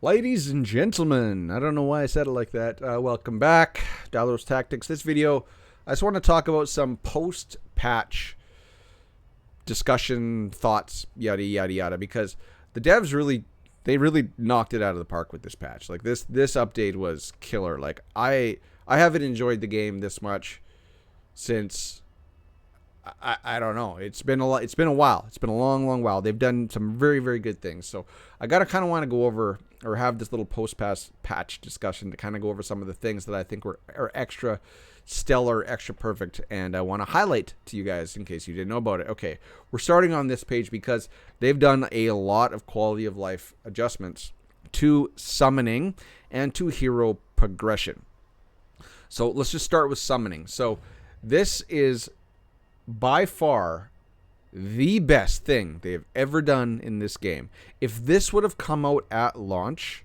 Ladies and gentlemen, I don't know why I said it like that. Welcome back, Dollar's Tactics. This video, I just want to talk about some post-patch discussion, thoughts, yada yada yada, because the devs really knocked it out of the park with this patch. Like this update was killer. Like I haven't enjoyed the game this much since I don't know. It's been a while. It's been a long while. They've done some very good things. So I gotta kind of want to go over or have this little patch discussion to kind of go over some of the things that I think are extra stellar, extra perfect, and I want to highlight to you guys in case you didn't know about it. Okay, we're starting on this page because they've done a lot of quality of life adjustments to summoning and to hero progression. So let's just start with summoning. So this is by far the best thing they've ever done in this game. If this would have come out at launch,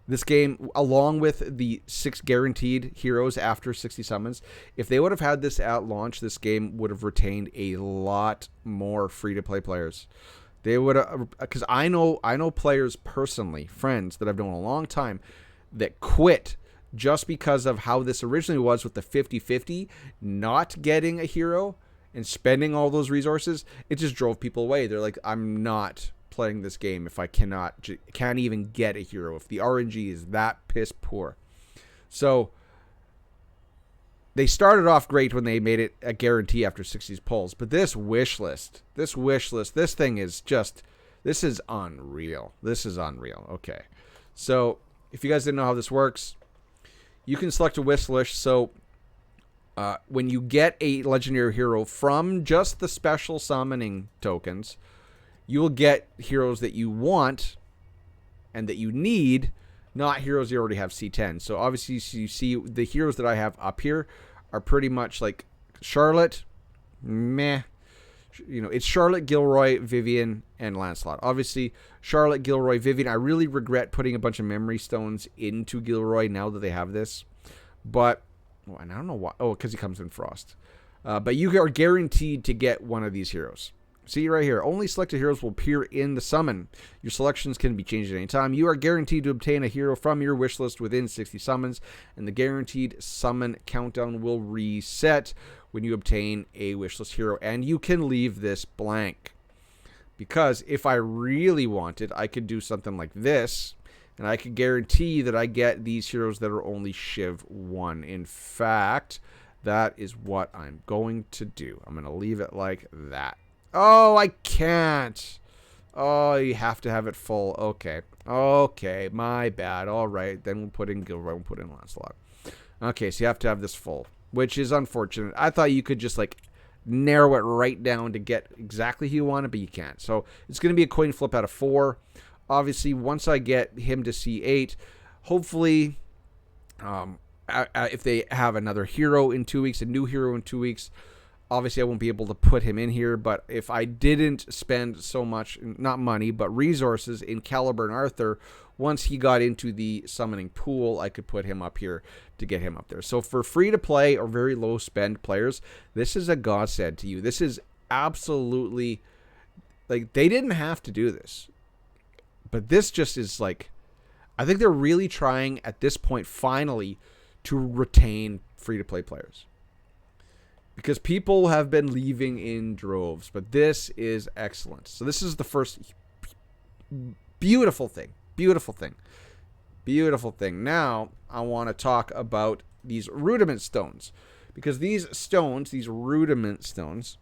this game, along with the 6 guaranteed heroes after 60 summons, if they would have had this at launch, this game would have retained a lot more free-to-play players. They would have, because I know players personally, friends that I've known a long time, that quit just because of how this originally was with the 50-50, not getting a hero and spending all those resources. It just drove people away. They're like, I'm not playing this game if I can't even get a hero, if the RNG is that piss poor. So they started off great when they made it a guarantee after 60 pulls, but this wish list, this thing is just, this is unreal. Okay, so if you guys didn't know how this works, you can select a wish list. So when you get a legendary hero from just the special summoning tokens, you will get heroes that you want and that you need, not heroes you already have C10. So obviously you see the heroes that I have up here are pretty much like Charlotte, meh. You know, it's Charlotte, Gilroy, Vivian, and Lancelot. Obviously, Charlotte, Gilroy, Vivian, I really regret putting a bunch of memory stones into Gilroy now that they have this. But, well, and I don't know why. Oh, because he comes in Frost. But you are guaranteed to get one of these heroes. See right here, only selected heroes will appear in the summon. Your selections can be changed at any time. You are guaranteed to obtain a hero from your wish list within 60 summons, and the guaranteed summon countdown will reset when you obtain a wish list hero. And you can leave this blank, because if I really wanted, I could do something like this, and I could guarantee that I get these heroes that are only Shiv 1. In fact, that is what I'm going to do. I'm going to leave it like that. Oh, I can't. Oh, you have to have it full. Okay, my bad. All right, then we'll put in Gilroy, we'll put in Lancelot. Okay, so you have to have this full, which is unfortunate. I thought you could just like narrow it right down to get exactly who you want it, but you can't. So it's going to be a coin flip out of 4. Obviously, once I get him to C8, hopefully, if they have another hero in 2 weeks, a new hero in 2 weeks, obviously, I won't be able to put him in here, but if I didn't spend so much, not money, but resources in Caliber and Arthur, once he got into the summoning pool, I could put him up here to get him up there. So for free-to-play or very low-spend players, this is a godsend to you. This is absolutely, like, they didn't have to do this. But this just is like, I think they're really trying at this point, finally, to retain free-to-play players. Because people have been leaving in droves, but this is excellent. So this is the first beautiful thing. Now, I want to talk about these rudiment stones. Because these stones, these rudiment stones,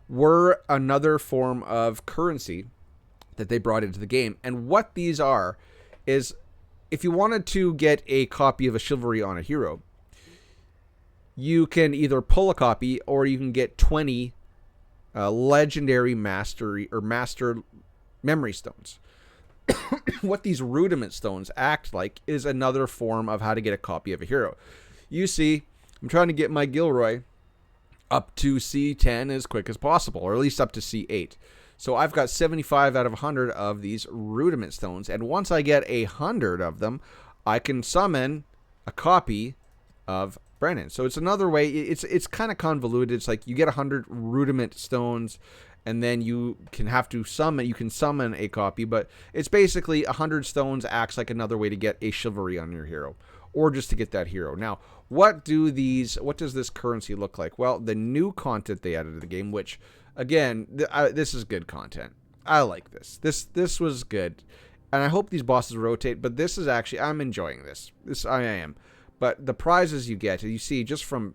were another form of currency that they brought into the game. And what these are is, if you wanted to get a copy of a chivalry on a hero, you can either pull a copy or you can get 20 legendary mastery or master memory stones. What these rudiment stones act like is another form of how to get a copy of a hero. You see, I'm trying to get my Gilroy up to C10 as quick as possible, or at least up to C8. So I've got 75 out of 100 of these rudiment stones, and once I get 100 of them, I can summon a copy of Brennan. So it's another way. It's kind of convoluted. It's like you get 100 rudiment stones, and then you can summon a copy, but it's basically 100 stones acts like another way to get a chivalry on your hero, or just to get that hero. Now, what does this currency look like? Well, the new content they added to the game, which, again, this is good content. I like this. This was good, and I hope these bosses rotate, but this is actually, I'm enjoying this. I am. But the prizes you get, you see just from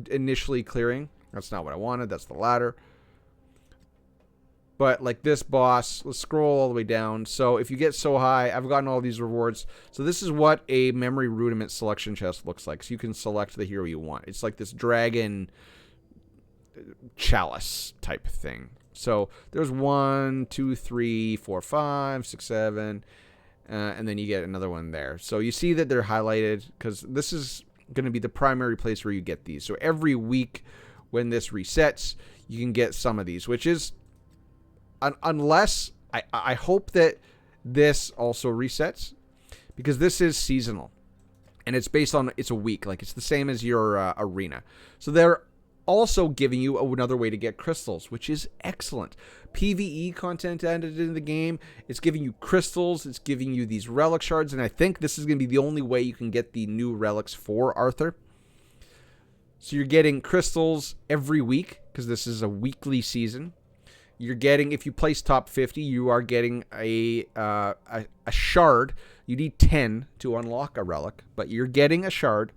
initially clearing, that's not what I wanted, that's the ladder. But like this boss, let's scroll all the way down. So if you get so high, I've gotten all these rewards. So this is what a memory rudiment selection chest looks like. So you can select the hero you want. It's like this dragon chalice type thing. So there's 1, 2, 3, 4, 5, 6, 7, and then you get another one there. So you see that they're highlighted because this is going to be the primary place where you get these. So every week when this resets, you can get some of these, which is, unless, I hope that this also resets, because this is seasonal, and it's based on, it's a week, like it's the same as your arena. So they're also giving you another way to get crystals, which is excellent. PvE content added in the game. It's giving you crystals. It's giving you these relic shards, and I think this is going to be the only way you can get the new relics for Arthur. So you're getting crystals every week, because this is a weekly season. You're getting, if you place top 50, you are getting a shard. You need 10 to unlock a relic, but you're getting a shard.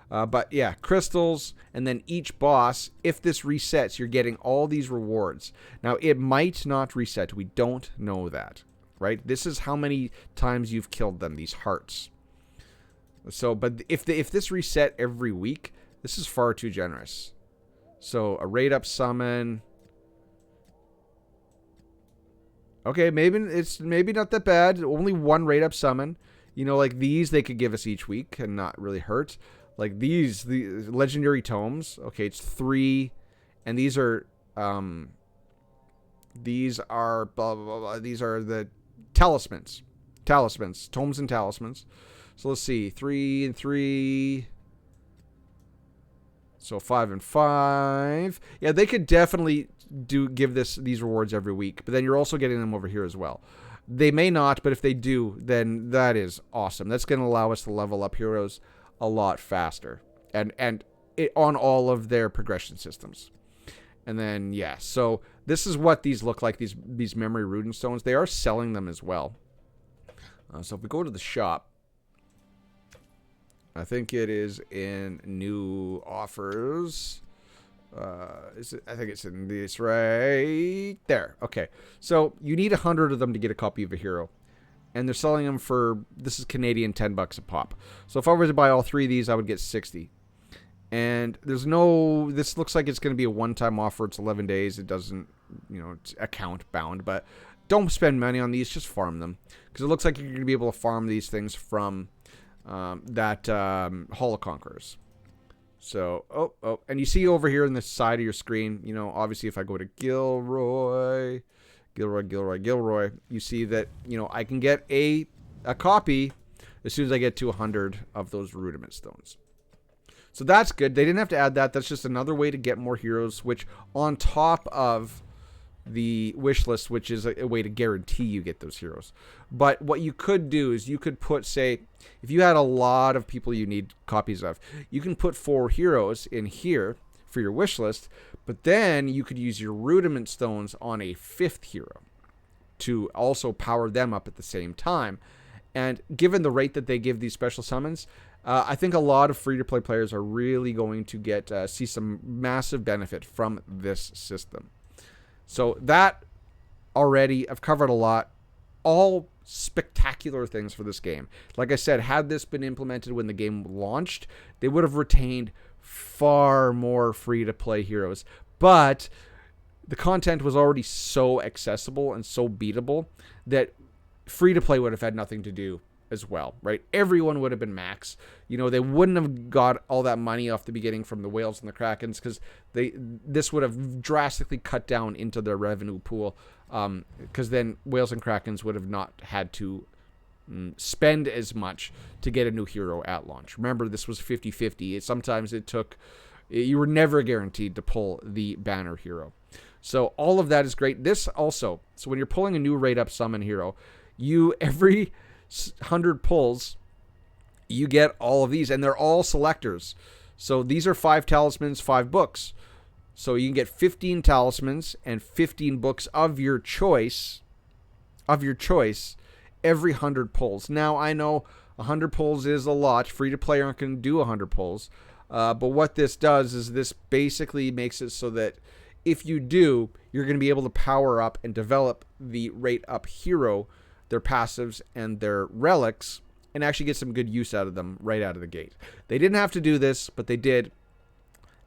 But yeah, crystals, and then each boss, if this resets, you're getting all these rewards. Now, it might not reset. We don't know that, right? This is how many times you've killed them, these hearts. So, but if this reset every week, this is far too generous. So, a rate up summon. Okay, maybe not that bad. Only one rate up summon. You know, like these, they could give us each week and not really hurt. Like these, the legendary tomes. Okay, it's 3, and these are blah blah blah. These are the talismans, tomes and talismans. So let's see, 3 and 3. So 5 and 5. Yeah, they could definitely give these rewards every week, but then you're also getting them over here as well. They may not, but if they do, then that is awesome. That's going to allow us to level up heroes a lot faster, and it on all of their progression systems. And then yeah, so this is what these look like. These memory rudiment stones. They are selling them as well. So if we go to the shop, I think it is in new offers. I think it's in this right there. Okay, so you need 100 of them to get a copy of a hero, and they're selling them for, this is Canadian, $10 a pop. So if I were to buy all 3 of these, I would get 60. And there's no, this looks like it's going to be a one-time offer. It's 11 days. It doesn't, it's account bound, but don't spend money on these. Just farm them, because it looks like you're going to be able to farm these things from that Hall of Conquerors. So, and you see over here on the side of your screen, obviously if I go to Gilroy, you see that, I can get a copy as soon as I get to 100 of those rudiment stones. So that's good. They didn't have to add that. That's just another way to get more heroes, which on top of the wish list, which is a way to guarantee you get those heroes. But what you could do is you could put, say, if you had a lot of people you need copies of, you can put 4 heroes in here for your wish list, but then you could use your rudiment stones on a 5th hero to also power them up at the same time. And given the rate that they give these special summons, I think a lot of free-to-play players are really going to see some massive benefit from this system. So that already, I've covered a lot. All spectacular things for this game. Like I said, had this been implemented when the game launched, they would have retained far more free-to-play heroes. But the content was already so accessible and so beatable that free-to-play would have had nothing to do as well, right? Everyone would have been max. They wouldn't have got all that money off the beginning from the whales and the krakens, because this would have drastically cut down into their revenue pool, because then whales and krakens would have not had to spend as much to get a new hero at launch. Remember, this was 50-50. Sometimes it took, you were never guaranteed to pull the banner hero. So all of that is great. This also, so when you're pulling a new rate up summon hero, you every 100 pulls, you get all of these, and they're all selectors. So these are 5 talismans, 5 books. So you can get 15 talismans and 15 books of your choice, every 100 pulls. Now, I know 100 pulls is a lot. Free to play aren't going to do 100 pulls. But what this does is this basically makes it so that if you do, you're going to be able to power up and develop the rate up hero, their passives, and their relics, and actually get some good use out of them right out of the gate. They didn't have to do this, but they did,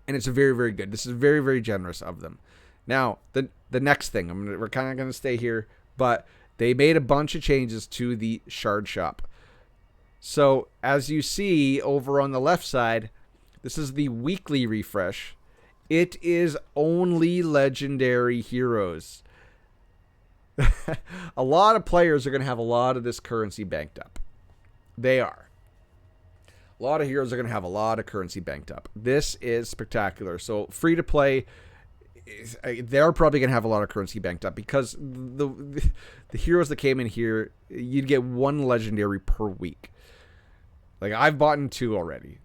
and it's very, very good. This is very, very generous of them. Now, the next thing, we're kind of going to stay here, but they made a bunch of changes to the shard shop. So, as you see over on the left side, this is the weekly refresh. It is only legendary heroes. A lot of players are going to have a lot of this currency banked up. They are. A lot of heroes are going to have a lot of currency banked up. This is spectacular. So free to play, they're probably going to have a lot of currency banked up because the heroes that came in here, you'd get 1 legendary per week. Like I've bought in 2 already.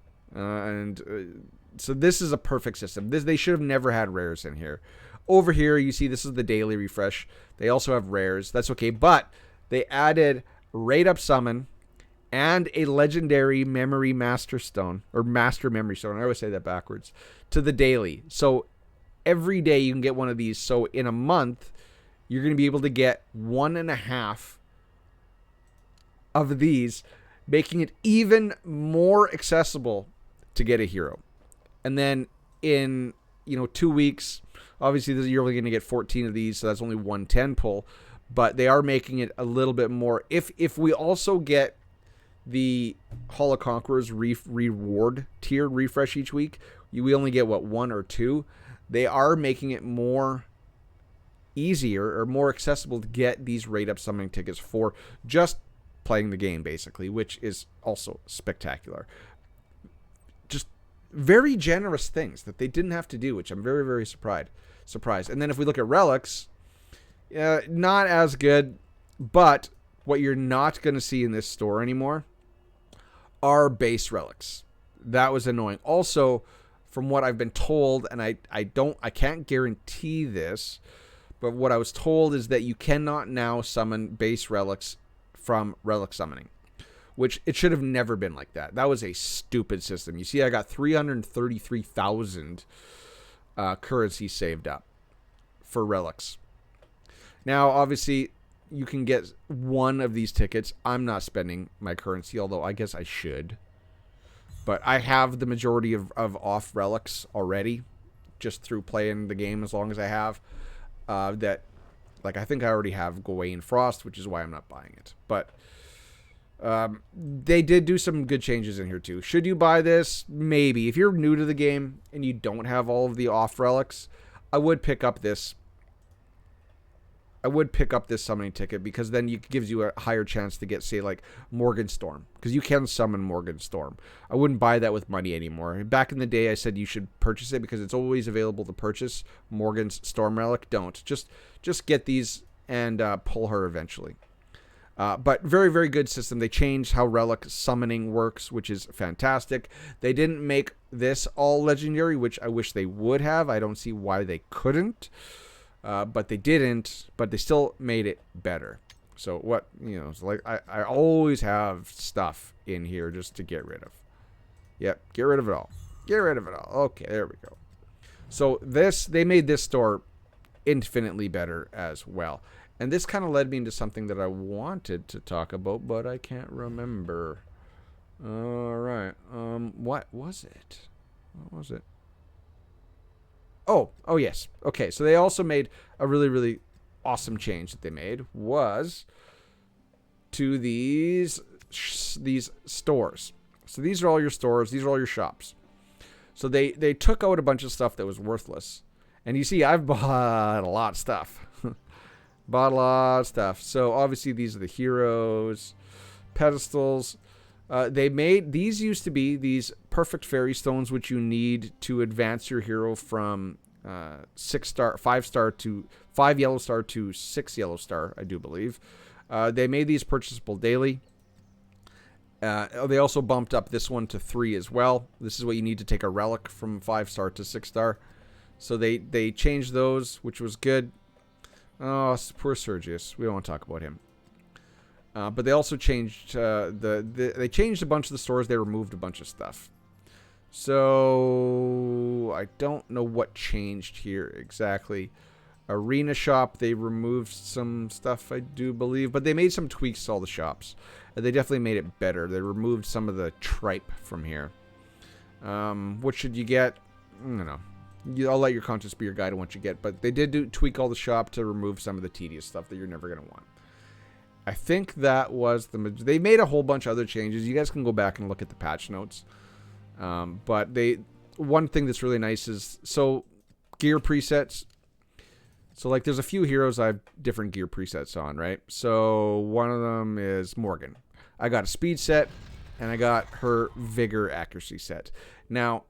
So this is a perfect system. They should have never had rares in here. Over here, you see this is the daily refresh. They also have rares. That's okay. But they added rate up summon and a legendary memory master stone, or master memory stone. I always say that backwards, to the daily. So every day you can get one of these. So in a month, you're going to be able to get 1.5 of these, making it even more accessible to get a hero. And then in 2 weeks, obviously you're only going to get 14 of these, so that's only 110 pull. But they are making it a little bit more. If we also get the Hall of Conquerors reward tier refresh each week, we only get 1 or 2. They are making it more easier or more accessible to get these rate up summoning tickets for just playing the game, basically, which is also spectacular. Just very generous things that they didn't have to do, which I'm very, very surprised. And then if we look at relics, not as good, but what you're not going to see in this store anymore are base relics. That was annoying. Also, from what I've been told, and I can't guarantee this, but what I was told is that you cannot now summon base relics from relic summoning, which it should have never been like that. That was a stupid system. You see, I got 333,000 currency saved up for relics. Now, obviously, you can get 1 of these tickets. I'm not spending my currency, although I guess I should. But I have the majority of off relics already, just through playing the game as long as I have. I think I already have Gawain Frost, which is why I'm not buying it. But they did do some good changes in here too. Should you buy this? Maybe. If you're new to the game and you don't have all of the off relics, I would pick up this. Summoning ticket, because then it gives you a higher chance to get, say, like Morgenstorm, because you can summon Morgenstorm. I wouldn't buy that with money anymore. Back in the day, I said you should purchase it because it's always available to purchase. Morgan's Storm Relic, don't. Just get these and pull her eventually. But very, very good system. They changed how relic summoning works, which is fantastic. They didn't make this all legendary, which I wish they would have. I don't see why they couldn't. But they didn't, but they still made it better. So what, it's like I always have stuff in here just to get rid of. Yep, get rid of it all. Get rid of it all. Okay, there we go. So they made this store infinitely better as well. And this kind of led me into something that I wanted to talk about, but I can't remember. All right. What was it? What was it? Oh, yes. Okay, so they also made a really, really awesome change that they made was to these stores. So these are all your stores. These are all your shops. So they took out a bunch of stuff that was worthless. And you see, I've bought a lot of stuff. Bought a lot of stuff. So obviously these are the heroes, pedestals. These used to be these perfect fairy stones, which you need to advance your hero from 6-star, 5-star to 5 yellow star to 6 yellow star, I do believe. They made these purchasable daily. They also bumped up this one to 3 as well. This is what you need to take a relic from 5-star to 6-star. So they changed those, which was good. Oh, poor Sergius. We don't want to talk about him. But they also changed they changed a bunch of the stores. They removed a bunch of stuff. So I don't know what changed here exactly. Arena shop, they removed some stuff, I do believe, but they made some tweaks to all the shops. They definitely made it better. They removed some of the tripe from here. What should you get? I don't know. I'll let your conscience be your guide on what you get, but they did tweak all the shop to remove some of the tedious stuff that you're never going to want. I think that was they made a whole bunch of other changes. You guys can go back and look at the patch notes. But one thing that's really nice is, so gear presets. So like there's a few heroes I have different gear presets on, right? So one of them is Morgan. I got a speed set and I got her vigor accuracy set. Now,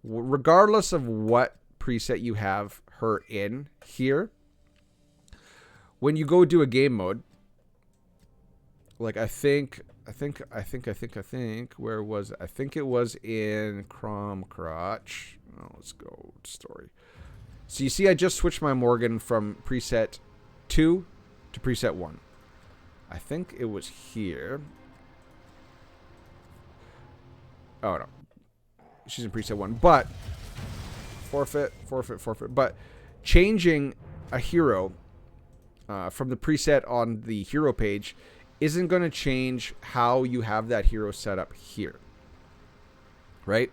regardless of what preset you have her in here, when you go do a game mode, like I think, where was it? I think it was in Crom Crotch. Oh, let's go to story. So you see I just switched my Morgan from preset 2 to preset 1. I think it was here. Oh, no. She's in preset 1. But, forfeit. But changing a hero from the preset on the hero page isn't going to change how you have that hero set up here. Right?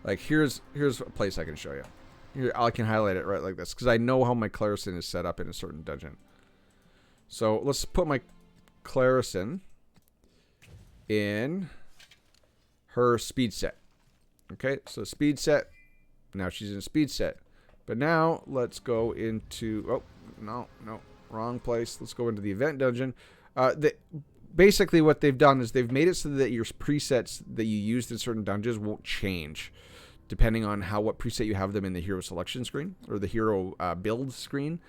Like, here's a place I can show you. Here, I can highlight it right like this, because I know how my Clarison is set up in a certain dungeon. So let's put my Clarison in her speed set. Okay, so speed set. Now she's in a speed set. But now let's go into... Oh, no, wrong place. Let's go into the event dungeon. Basically what they've done is they've made it so that your presets that you used in certain dungeons won't change, depending on what preset you have them in the hero selection screen or the hero build screen.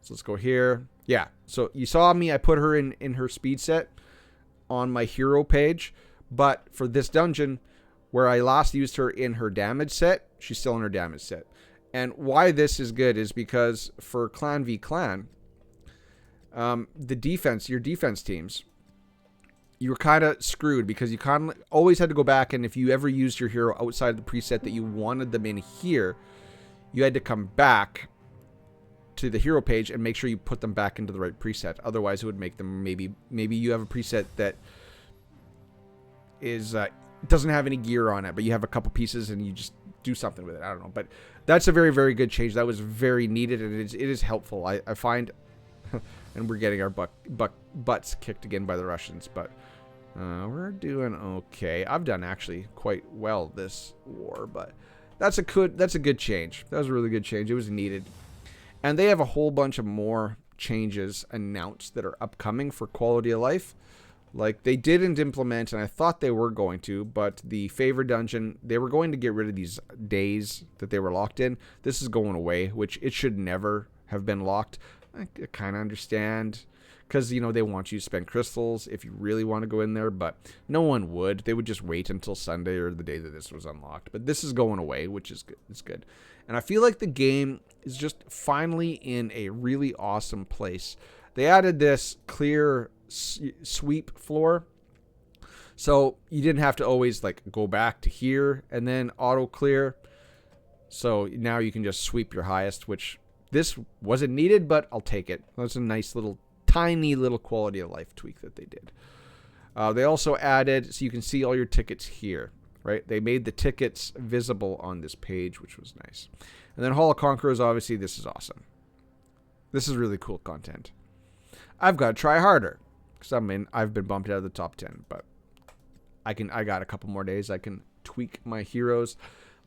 So let's go here. Yeah, so you saw me, I put her in her speed set on my hero page, but for this dungeon, where I last used her in her damage set, she's still in her damage set. And why this is good is because for clan v clan, your defense teams, you were kind of screwed because you kind of always had to go back, and if you ever used your hero outside the preset that you wanted them in here, you had to come back to the hero page and make sure you put them back into the right preset. Otherwise, it would make them maybe you have a preset that is doesn't have any gear on it, but you have a couple pieces and you just do something with it. I don't know, but that's a very, very good change. That was very needed, and it is helpful. I find, and we're getting our butts kicked again by the Russians, but we're doing okay. I've done actually quite well this war, but that's a good change. That was a really good change. It was needed, and they have a whole bunch of more changes announced that are upcoming for quality of life. Like, they didn't implement, and I thought they were going to, but the favor dungeon, they were going to get rid of these days that they were locked in. This is going away, which it should never have been locked. I kind of understand, because, you know, they want you to spend crystals if you really want to go in there, but no one would. They would just wait until Sunday or the day that this was unlocked. But this is going away, which is good. It's good. And I feel like the game is just finally in a really awesome place. They added this clear sweep floor, so you didn't have to always like go back to here and then auto clear. So now you can just sweep your highest, which this wasn't needed, but I'll take it. That's a nice little tiny little quality of life tweak that they did. They also added, so you can see all your tickets here, right? They made the tickets visible on this page, which was nice. And then Hall of Conquerors, obviously this is awesome. This is really cool content. I've got to try harder, because I've been bumped out of the top 10, but I got a couple more days. I can tweak my heroes.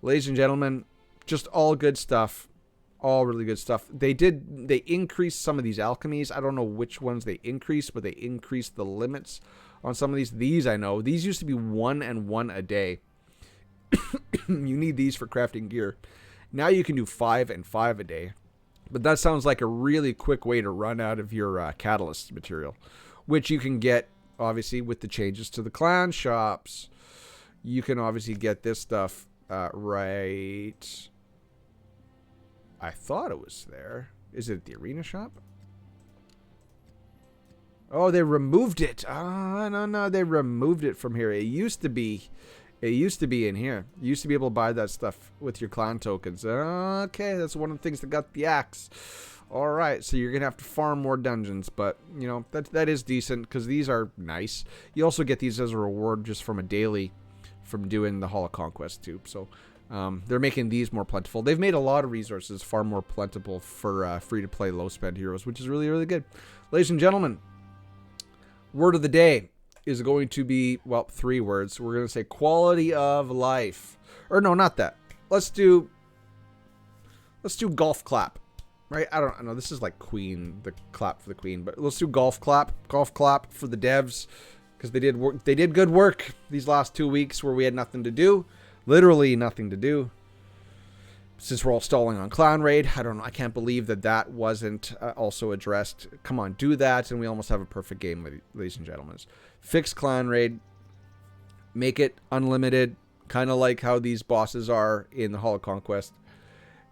Ladies and gentlemen, just all good stuff. All really good stuff. They increased some of these alchemies. I don't know which ones they increased, but they increased the limits on some of these. These I know. These used to be 1 and 1 a day. You need these for crafting gear. Now you can do 5 and 5 a day. But that sounds like a really quick way to run out of your catalyst material, which you can get, obviously, with the changes to the clan shops. You can obviously get this stuff right. I thought it was there. Is it the arena shop? Oh, they removed it. No, they removed it from here. It used to be in here. You used to be able to buy that stuff with your clan tokens. Okay, that's one of the things that got the axe. All right, so you're going to have to farm more dungeons, but, you know, that is decent because these are nice. You also get these as a reward just from a daily from doing the Hall of Conquest too. So they're making these more plentiful. They've made a lot of resources far more plentiful for free-to-play low-spend heroes, which is really, really good. Ladies and gentlemen, word of the day is going to be, well, 3 words. We're going to say quality of life. Or no, not that. Let's do golf clap. Right? I don't know. This is like Queen, the clap for the Queen, but let's do golf clap. Golf clap for the devs because they did good work these last 2 weeks where we had nothing to do. Literally nothing to do. Since we're all stalling on Clan Raid, I don't know. I can't believe that wasn't also addressed. Come on, do that, and we almost have a perfect game, ladies and gentlemen. Fix Clan Raid. Make it unlimited, kind of like how these bosses are in the Hall of Conquest.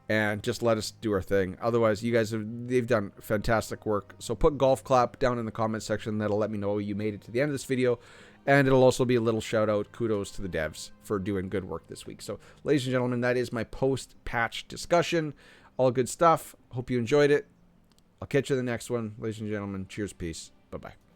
And just let us do our thing. Otherwise, you guys they've done fantastic work. So put golf clap down in the comment section. That'll let me know you made it to the end of this video. And it'll also be a little shout out, kudos to the devs for doing good work this week. So, ladies and gentlemen, that is my post-patch discussion. All good stuff. Hope you enjoyed it. I'll catch you in the next one. Ladies and gentlemen, cheers, peace. Bye-bye.